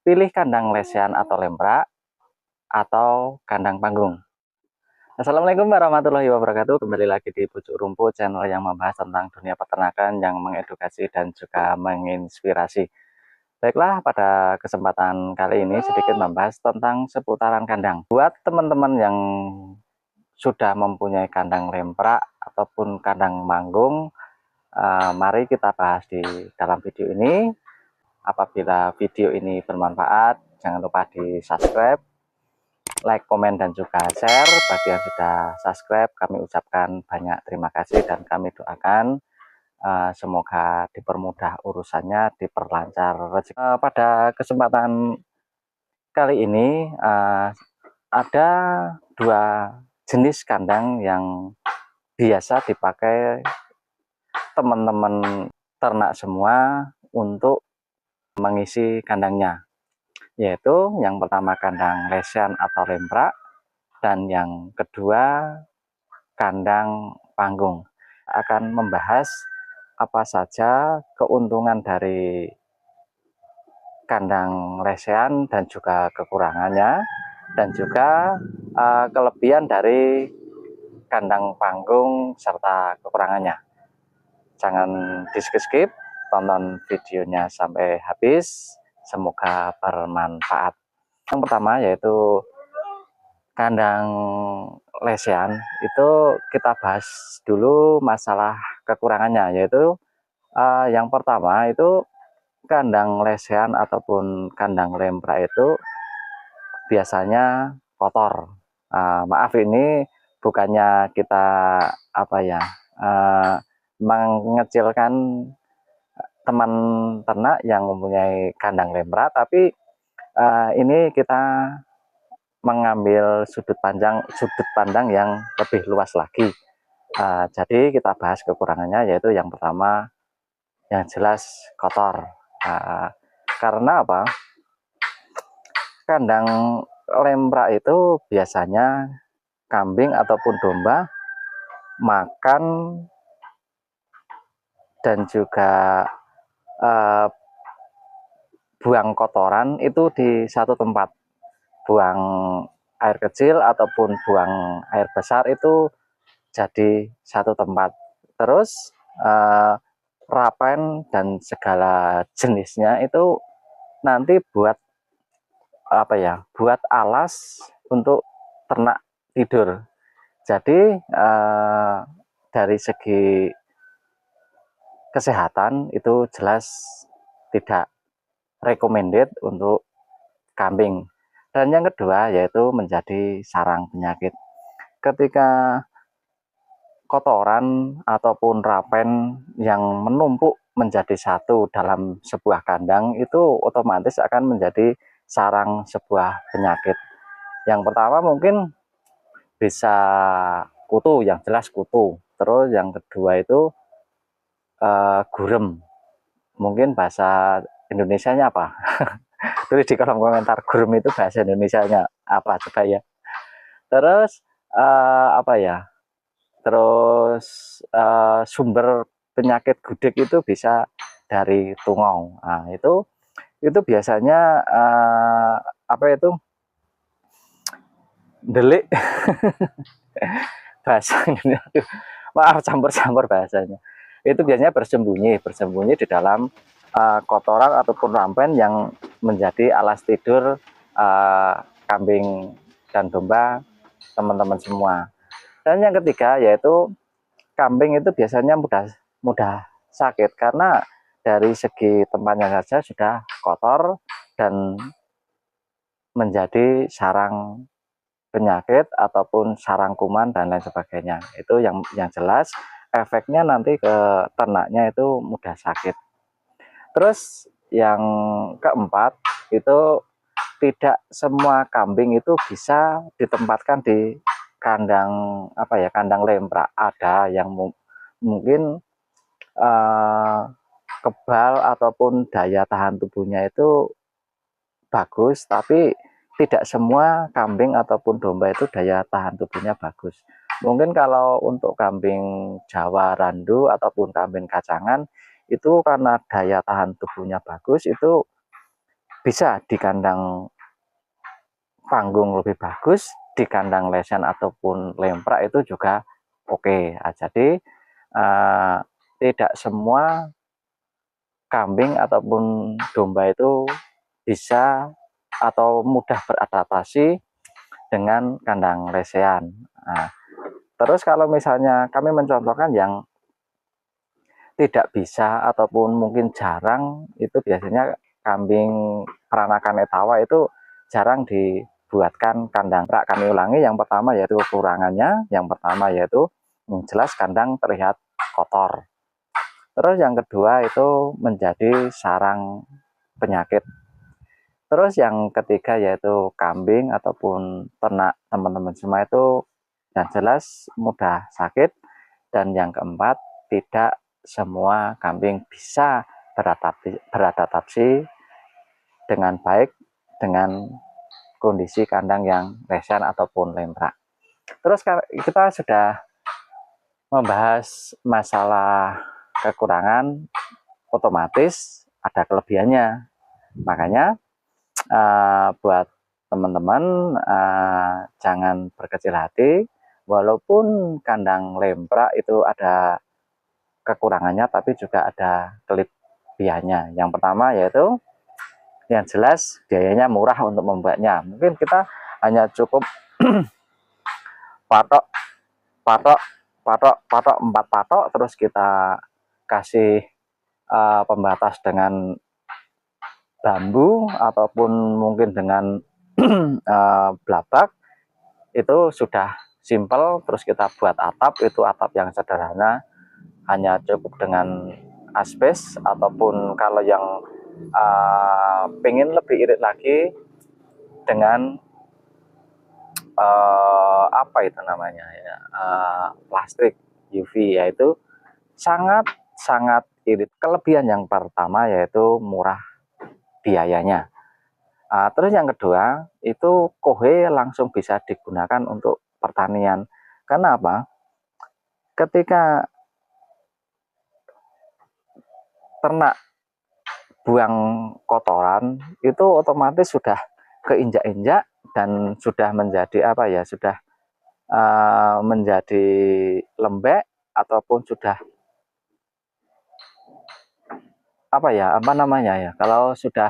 Pilih kandang lesehan atau lemprak atau kandang panggung. Assalamualaikum warahmatullahi wabarakatuh. Kembali lagi di Pucuk Rumput, channel yang membahas tentang dunia peternakan, yang mengedukasi dan juga menginspirasi. Baiklah, pada kesempatan kali ini sedikit membahas tentang seputaran kandang. Buat teman-teman yang sudah mempunyai kandang lemprak ataupun kandang manggung, mari kita bahas di dalam video ini. Apabila video ini bermanfaat, jangan lupa di subscribe, like, komen, dan juga share. Bagi yang sudah subscribe, kami ucapkan banyak terima kasih dan kami doakan semoga dipermudah urusannya, diperlancar rezeki. Pada kesempatan kali ini ada dua jenis kandang yang biasa dipakai teman-teman ternak semua untuk mengisi kandangnya, yaitu yang pertama kandang lesehan atau lemprak, dan yang kedua kandang panggung. Akan membahas apa saja keuntungan dari kandang lesehan dan juga kekurangannya, dan juga kelebihan dari kandang panggung serta kekurangannya. Jangan di skip, tonton videonya sampai habis, semoga bermanfaat. Yang pertama yaitu kandang lesehan, itu kita bahas dulu masalah kekurangannya, yaitu yang pertama itu kandang lesehan ataupun kandang lemprak itu biasanya kotor. Maaf, ini bukannya kita mengecilkan teman ternak yang mempunyai kandang lemprak, tapi ini kita mengambil sudut pandang yang lebih luas lagi. Jadi kita bahas kekurangannya, yaitu yang pertama yang jelas kotor. Karena apa? Kandang lemprak itu biasanya kambing ataupun domba makan dan juga buang kotoran itu di satu tempat. Buang air kecil ataupun buang air besar itu jadi satu tempat. Terus rapen dan segala jenisnya itu nanti buat buat alas untuk ternak tidur. Jadi dari segi kesehatan itu jelas tidak recommended untuk kambing. Dan yang kedua yaitu menjadi sarang penyakit. Ketika kotoran ataupun rapen yang menumpuk menjadi satu dalam sebuah kandang, itu otomatis akan menjadi sarang sebuah penyakit. Yang pertama mungkin bisa kutu, yang jelas kutu. Terus yang kedua itu gurem. Mungkin bahasa Indonesianya apa? Tulis di kolom komentar, gurem itu bahasa Indonesianya apa coba ya. Terus terus sumber penyakit gudeg itu bisa dari tungau. Nah, itu biasanya delik bahasa ini, maaf campur-campur bahasanya. Itu biasanya bersembunyi di dalam kotoran ataupun rampen yang menjadi alas tidur kambing dan domba teman-teman semua. Dan yang ketiga yaitu kambing itu biasanya mudah sakit karena dari segi tempatnya saja sudah kotor dan menjadi sarang penyakit ataupun sarang kuman dan lain sebagainya. Itu yang jelas efeknya nanti ke ternaknya itu mudah sakit. Terus yang keempat itu tidak semua kambing itu bisa ditempatkan di kandang kandang lemprak. Ada yang mungkin kebal ataupun daya tahan tubuhnya itu bagus, tapi tidak semua kambing ataupun domba itu daya tahan tubuhnya bagus. Mungkin kalau untuk kambing Jawa randu ataupun kambing kacangan itu karena daya tahan tubuhnya bagus, itu bisa di kandang panggung lebih bagus, di kandang lesen ataupun lemprak itu juga oke. Nah, jadi tidak semua kambing ataupun domba itu bisa atau mudah beradaptasi dengan kandang lesehan. Nah, terus kalau misalnya kami mencontohkan yang tidak bisa ataupun mungkin jarang, itu biasanya kambing peranakan etawa itu jarang dibuatkan kandang rak. Kami ulangi, yang pertama yaitu kekurangannya, yang pertama yaitu jelas kandang terlihat kotor. Terus yang kedua itu menjadi sarang penyakit. Terus yang ketiga yaitu kambing ataupun ternak teman-teman semua itu yang jelas mudah sakit. Dan yang keempat, tidak semua kambing bisa beradaptasi dengan baik dengan kondisi kandang yang lesen ataupun lemprak. Terus kita sudah membahas masalah kekurangan, otomatis ada kelebihannya. Makanya buat teman-teman jangan berkecil hati, walaupun kandang lemprak itu ada kekurangannya, tapi juga ada kelebihannya. Yang pertama yaitu yang jelas biayanya murah untuk membuatnya. Mungkin kita hanya cukup patok 4 patok, terus kita kasih pembatas dengan bambu ataupun mungkin dengan blabak, itu sudah simple. Terus kita buat atap, itu atap yang sederhana, hanya cukup dengan asbes, ataupun kalau yang pengen lebih irit lagi dengan apa itu namanya ya, plastik UV, yaitu sangat irit. Kelebihan yang pertama yaitu murah biayanya. Terus yang kedua itu kohe langsung bisa digunakan untuk pertanian. Karena apa? Ketika ternak buang kotoran itu otomatis sudah keinjak-injak dan sudah menjadi apa ya, sudah menjadi lembek ataupun sudah apa namanya ya, kalau sudah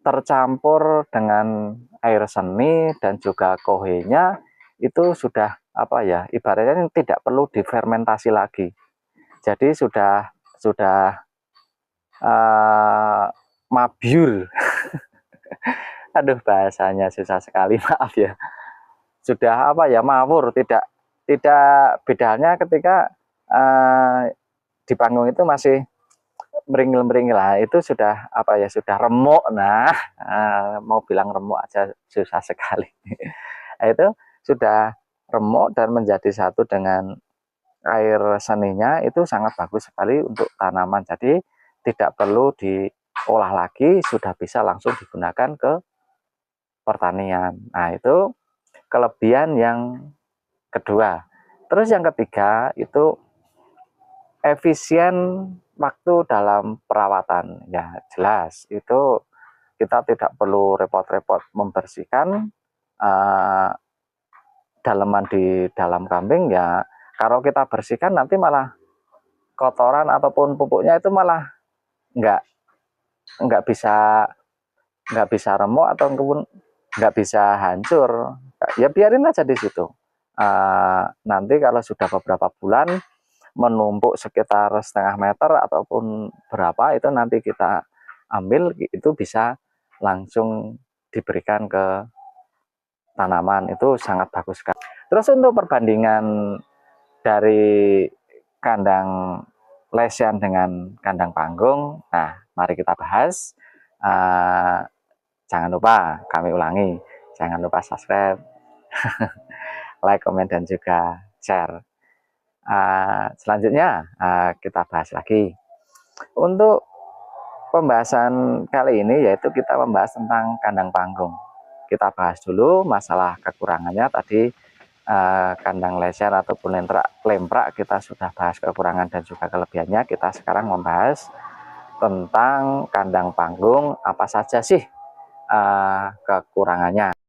tercampur dengan air seni dan juga kohenya, itu sudah apa ya, ibaratnya tidak perlu difermentasi lagi. Jadi sudah mabyur. Aduh, bahasanya susah sekali, maaf ya. Sudah apa ya, mawur, tidak bedanya ketika di panggung itu masih meringil-meringil lah, itu sudah apa ya, sudah remuk. Nah, mau bilang remuk aja susah sekali. Itu sudah remuk dan menjadi satu dengan air seninya, itu sangat bagus sekali untuk tanaman. Jadi tidak perlu diolah lagi, sudah bisa langsung digunakan ke pertanian. Nah, itu kelebihan yang kedua. Terus yang ketiga itu efisien waktu dalam perawatan. Ya jelas itu kita tidak perlu repot-repot membersihkan daleman di dalam kambing. Ya kalau kita bersihkan nanti malah kotoran ataupun pupuknya itu malah nggak bisa remuk ataupun nggak bisa hancur. Ya biarin aja di situ. Nanti kalau sudah beberapa bulan menumpuk sekitar setengah meter ataupun berapa, itu nanti kita ambil, itu bisa langsung diberikan ke tanaman, itu sangat bagus sekali. Terus untuk perbandingan dari kandang lesian dengan kandang panggung, nah mari kita bahas. Jangan lupa, kami ulangi, jangan lupa subscribe, like, komen, dan juga share. Selanjutnya kita bahas lagi. Untuk pembahasan kali ini yaitu kita membahas tentang kandang panggung. Kita bahas dulu masalah kekurangannya tadi. Kandang leser ataupun lemprak kita sudah bahas kekurangan dan juga kelebihannya. Kita sekarang membahas tentang kandang panggung, apa saja sih kekurangannya.